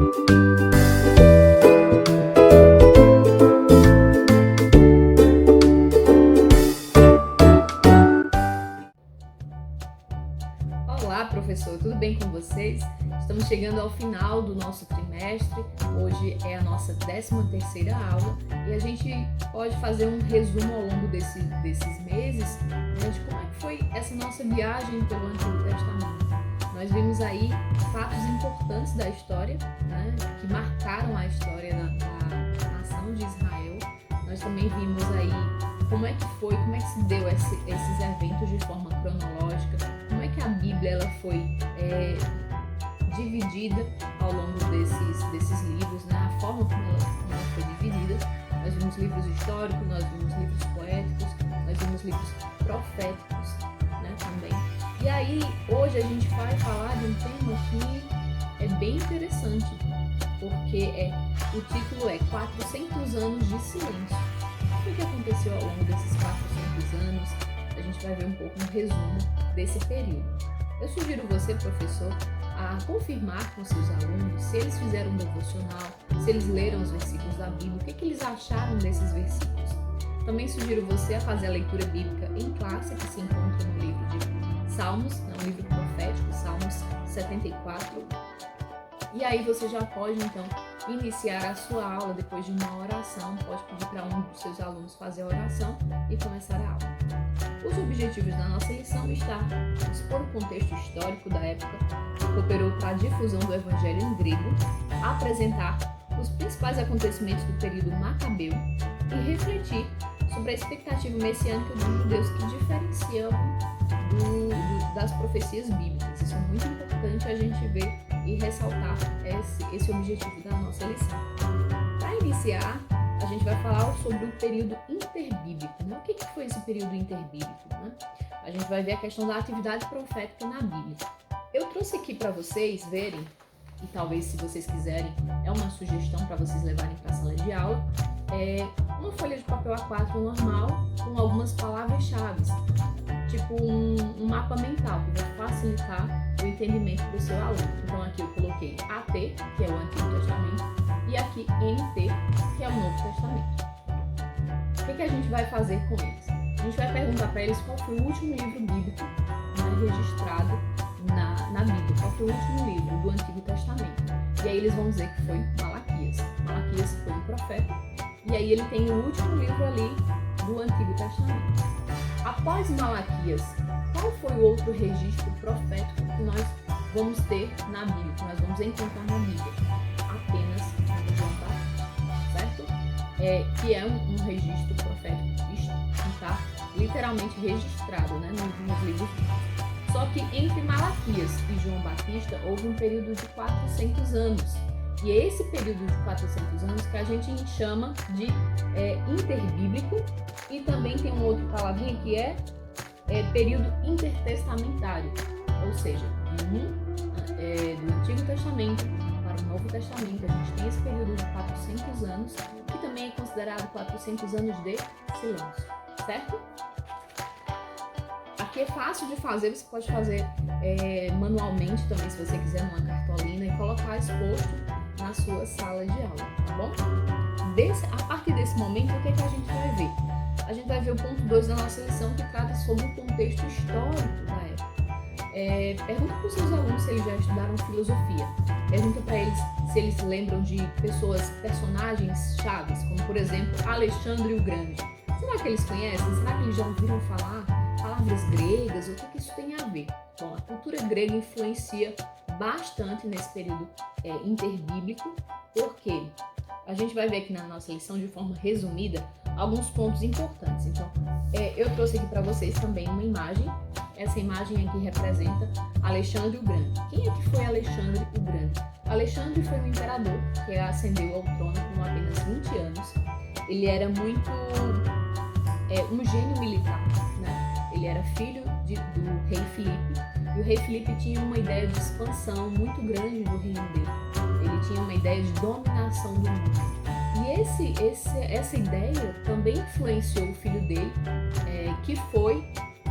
Olá, professor, tudo bem com vocês? Estamos chegando ao final do nosso trimestre. Hoje é a nossa 13ª aula e a gente pode fazer um resumo ao longo desses meses, né, de como é que foi essa nossa viagem pelo Antigo Testamento. Nós vimos aí fatos importantes da história, né, que marcaram a história da nação de Israel. Nós também vimos aí como é que se deu esses eventos de forma cronológica, como é que a Bíblia ela foi dividida ao longo desses livros, né? A forma como ela foi dividida. Nós vimos livros históricos, nós vimos livros poéticos, nós vimos livros proféticos, né, também. E aí, hoje a gente vai falar de um tema que é bem interessante, porque o título é 400 anos de silêncio. O que aconteceu ao longo desses 400 anos? A gente vai ver um pouco um resumo desse período. Eu sugiro você, professor, a confirmar com seus alunos se eles fizeram um devocional, se eles leram os versículos da Bíblia, o que eles acharam desses versículos. Também sugiro você a fazer a leitura bíblica em classe, que se encontra no livro de Salmos, um livro profético, Salmos 74. E aí você já pode, então, iniciar a sua aula depois de uma oração, pode pedir para um dos seus alunos fazer a oração e começar a aula. Os objetivos da nossa lição estão expor o contexto histórico da época que cooperou para a difusão do Evangelho em grego, apresentar os principais acontecimentos do período macabeu e refletir sobre a expectativa messiânica dos judeus que diferenciavam das profecias bíblicas. Isso é muito importante a gente ver e ressaltar esse objetivo da nossa lição. Para iniciar, a gente vai falar sobre o período interbíblico. O que foi esse período interbíblico? Né? A gente vai ver a questão da atividade profética na Bíblia. Eu trouxe aqui para vocês verem, e talvez se vocês quiserem, é uma sugestão para vocês levarem para a sala de aula, uma folha de papel A4 normal com algumas palavras-chave, tipo um mapa mental que vai facilitar o entendimento do seu aluno. Então aqui eu coloquei AT, que é o Antigo Testamento, e aqui NT, que é o Novo Testamento. O que a gente vai fazer com eles? A gente vai perguntar para eles qual foi o último livro bíblico, né, registrado na Bíblia, qual foi o último livro do Antigo Testamento. E aí eles vão dizer que foi Malaquias. Malaquias foi um profeta, e aí ele tem o último livro ali do Antigo Testamento. Após Malaquias, qual foi o outro registro profético que nós vamos ter na Bíblia, que nós vamos encontrar na Bíblia? Apenas João Batista, certo? Que é um registro profético que está literalmente registrado, né, nos livros. Só que entre Malaquias e João Batista houve um período de 400 anos. E é esse período de 400 anos que a gente chama de interbíblico, e também tem uma outra palavrinha que é período intertestamentário, ou seja, do Antigo Testamento para o Novo Testamento a gente tem esse período de 400 anos, que também é considerado 400 anos de silêncio, certo? Aqui é fácil de fazer, você pode fazer manualmente também, se você quiser, numa cartolina, e colocar exposto na sua sala de aula, tá bom? A partir desse momento, o que a gente vai ver? A gente vai ver o ponto 2 da nossa lição, que trata sobre o contexto histórico da época. Pergunta para os seus alunos se eles já estudaram filosofia. Pergunta para eles se eles lembram de personagens chaves, como por exemplo Alexandre o Grande. Será que eles conhecem? Será que eles já ouviram falar palavras gregas? O que isso tem a ver? Bom, a cultura grega influencia bastante nesse período interbíblico, porque a gente vai ver aqui na nossa lição, de forma resumida, alguns pontos importantes. Então, eu trouxe aqui para vocês também uma imagem. Essa imagem aqui representa Alexandre o Grande. Quem é que foi Alexandre o Grande? Alexandre foi um imperador que ascendeu ao trono com apenas 20 anos. Ele era muito um gênio militar, né? Ele era filho do rei Filipe, e o rei Filipe tinha uma ideia de expansão muito grande do reino dele. Ele tinha uma ideia de dominação do mundo. E essa ideia também influenciou o filho dele, que foi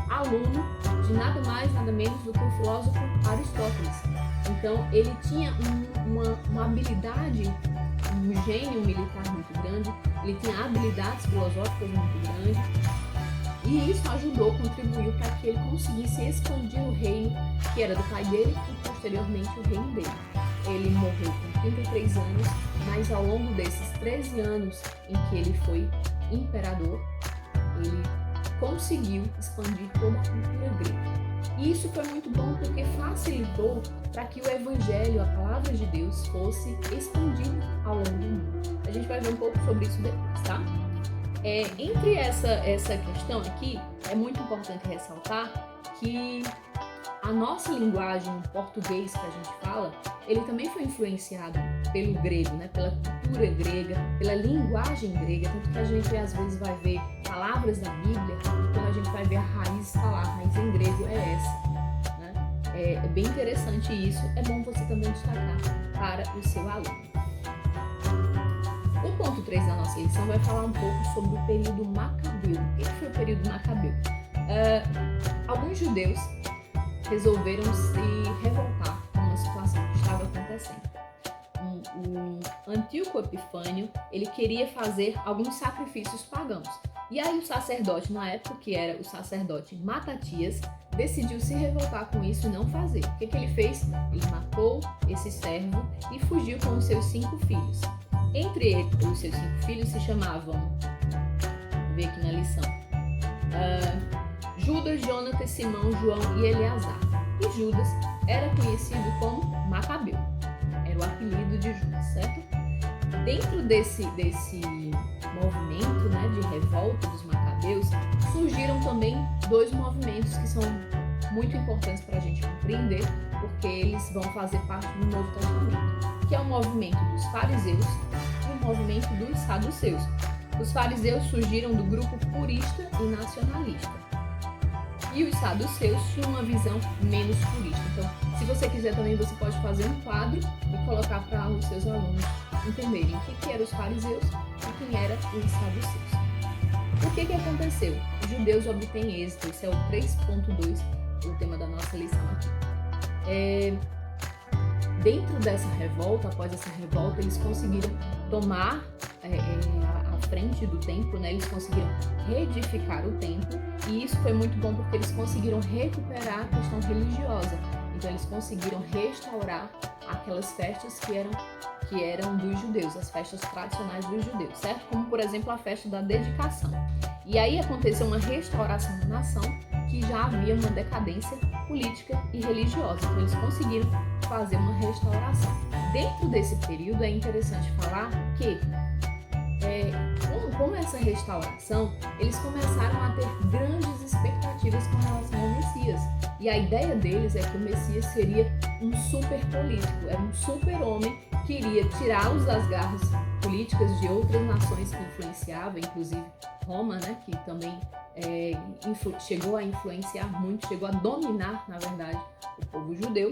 aluno de nada mais, nada menos do que o filósofo Aristóteles. Então ele tinha uma habilidade, um gênio militar muito grande, ele tinha habilidades filosóficas muito grandes, e isso ajudou, contribuiu para que ele conseguisse expandir o reino que era do pai dele e posteriormente o reino dele. Ele morreu com 33 anos, mas ao longo desses 13 anos em que ele foi imperador, ele conseguiu expandir toda a cultura grega. E isso foi muito bom porque facilitou para que o evangelho, a palavra de Deus, fosse expandido ao longo do mundo. A gente vai ver um pouco sobre isso depois, tá? Entre essa questão aqui, é muito importante ressaltar que a nossa linguagem, o português que a gente fala, ele também foi influenciado pelo grego, né? Pela cultura grega, pela linguagem grega, tanto que a gente às vezes vai ver palavras da Bíblia, e quando a gente vai ver a raiz, falar a raiz em grego é essa, né? É bem interessante isso, é bom você também destacar para o seu aluno. O ponto 3 da nossa lição vai falar um pouco sobre o período macabeu. O que foi o período macabeu? Alguns judeus resolveram se revoltar com uma situação que estava acontecendo. O Antíoco Epifânio, ele queria fazer alguns sacrifícios pagãos. E aí o sacerdote, na época, que era o sacerdote Matatias, decidiu se revoltar com isso e não fazer. O que ele fez? Ele matou esse servo e fugiu com os seus 5 filhos. Entre os seus 5 filhos se chamavam, vou ver aqui na lição, Judas, Jonatas, Simão, João e Eleazar. E Judas era conhecido como Macabeu, era o apelido de Judas, certo? Dentro desse movimento, né, de revolta dos Macabeus, surgiram também 2 movimentos que são muito importantes para a gente compreender, porque eles vão fazer parte do Novo Testamento, que é o movimento dos fariseus e o movimento dos saduceus. Os fariseus surgiram do grupo purista e nacionalista, e os saduceus tinham uma visão menos purista. Então, se você quiser também, você pode fazer um quadro e colocar para os seus alunos entenderem o que eram os fariseus e quem eram os saduceus. O que aconteceu? Os judeus obtêm êxito, esse é o 3.2, o tema da nossa lição aqui. Dentro dessa revolta, após essa revolta, eles conseguiram tomar a frente do templo, né? Eles conseguiram reedificar o templo, e isso foi muito bom porque eles conseguiram recuperar a questão religiosa. Então eles conseguiram restaurar aquelas festas que eram dos judeus, as festas tradicionais dos judeus, certo? Como, por exemplo, a festa da dedicação. E aí aconteceu uma restauração da nação, que já havia uma decadência política e religiosa. Então eles conseguiram fazer uma restauração. Dentro desse período é interessante falar que com essa restauração, eles começaram a ter grandes expectativas com relação ao Messias. E a ideia deles é que o Messias seria um super político, era um super homem que iria tirá-los das garras políticas de outras nações que influenciavam, inclusive Roma, né, que também chegou a influenciar muito, chegou a dominar, na verdade, o povo judeu.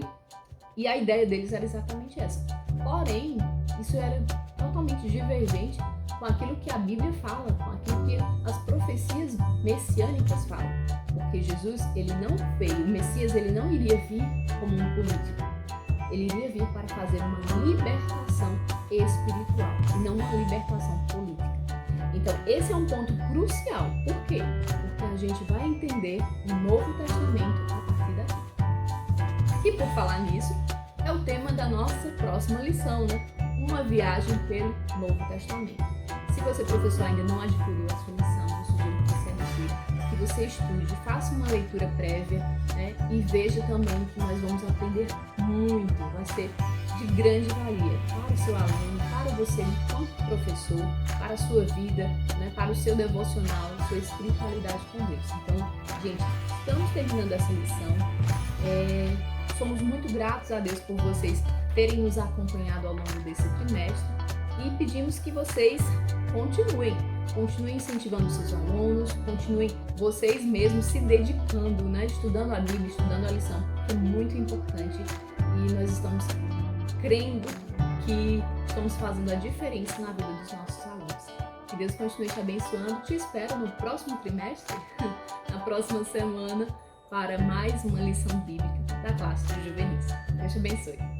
E a ideia deles era exatamente essa. Porém, isso era totalmente divergente com aquilo que a Bíblia fala, com aquilo que as profecias messiânicas falam. Porque Jesus, o Messias, ele não iria vir como um político. Ele iria vir para fazer uma libertação espiritual e não uma libertação política. Então, esse é um ponto crucial. Por quê? Porque a gente vai entender o Novo Testamento a partir daqui. E por falar nisso, é o tema da nossa próxima lição, né? Uma viagem pelo Novo Testamento. Se você, professor, ainda não adquiriu a sua lição, eu sugiro que você adquira, que você estude, faça uma leitura prévia, né? E veja também que nós vamos aprender muito. Vai ser de grande valia para o seu aluno, para você enquanto professor, para a sua vida, né? Para o seu devocional, sua espiritualidade com Deus. Então, gente, estamos terminando essa lição. Somos muito gratos a Deus por vocês terem nos acompanhado ao longo desse trimestre e pedimos que vocês continuem incentivando seus alunos, continuem vocês mesmos se dedicando, né? Estudando a Bíblia, estudando a lição, que é muito importante, e nós estamos crendo que estamos fazendo a diferença na vida dos nossos alunos. Que Deus continue te abençoando. Te espero no próximo trimestre, na próxima semana, para mais uma lição bíblica da classe de juvenis. Deus te abençoe.